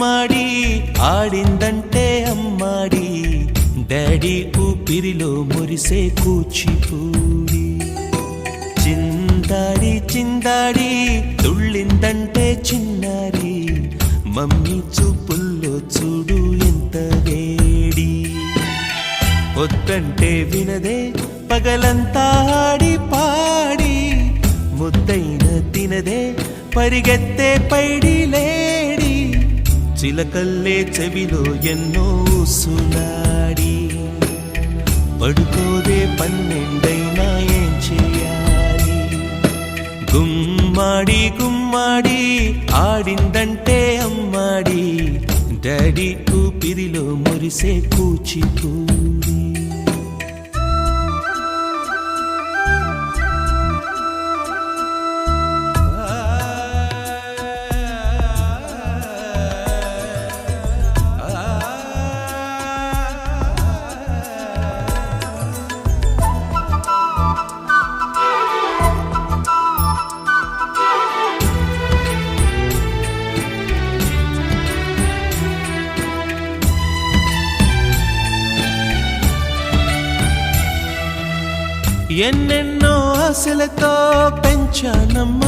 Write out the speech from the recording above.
గుమ్మాడి ఆడిందంటే అమ్మాడి డాడీ ఊపిరిలో మురిసే కూచిపూడి చిందాడి చిందాడి తుళ్ళిందంటే చిన్నారి మమ్మీ చూపుల్లో చూడు ఎంత వేడి వద్దంటే వినదే పగలంతా ఆడి పాడి ముద్దైన తినదే పరిగెత్తే పైడి లేడి చిలకల్లే చెవిలో ఎన్నో సునాడి పడుకోదే పన్నెండైనా ఏం చేయాలి గుమ్మాడి గుమ్మాడి ఆడిందంటే అమ్మాడి డాడీ ఊపిరిలో మురిసే కూచిపూడి ఎన్నెన్నో ఆశలతో పెంచానమ్మ